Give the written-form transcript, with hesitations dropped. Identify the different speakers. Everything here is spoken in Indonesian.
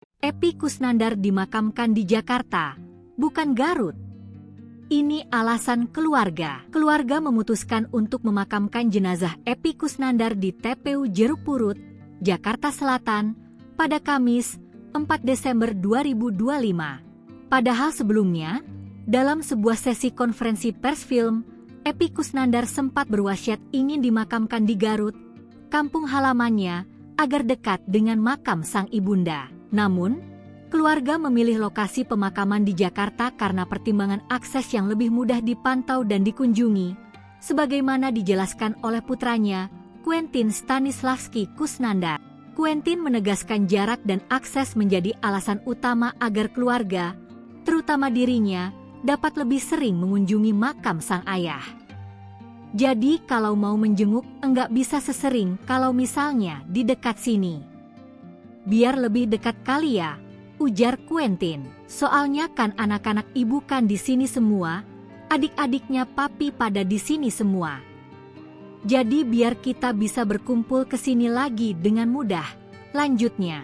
Speaker 1: Epy Kusnandar dimakamkan di Jakarta, bukan Garut. Ini alasan keluarga. Keluarga memutuskan untuk memakamkan jenazah Epy Kusnandar di TPU Jeruk Purut, Jakarta Selatan, pada Kamis, 4 Desember 2025. Padahal sebelumnya, dalam sebuah sesi konferensi pers film, Epy Kusnandar sempat berwasiat ingin dimakamkan di Garut, kampung halamannya, agar dekat dengan makam sang ibunda. Namun, keluarga memilih lokasi pemakaman di Jakarta karena pertimbangan akses yang lebih mudah dipantau dan dikunjungi, sebagaimana dijelaskan oleh putranya, Quentin Stanislavski Kusnandar. Quentin menegaskan jarak dan akses menjadi alasan utama agar keluarga, terutama dirinya, dapat lebih sering mengunjungi makam sang ayah. Jadi kalau mau menjenguk enggak bisa sesering kalau misalnya di dekat sini. Biar lebih dekat kali ya, ujar Quentin. Soalnya kan anak-anak ibu kan di sini semua, adik-adiknya papi pada di sini semua. Jadi biar kita bisa berkumpul ke sini lagi dengan mudah, lanjutnya.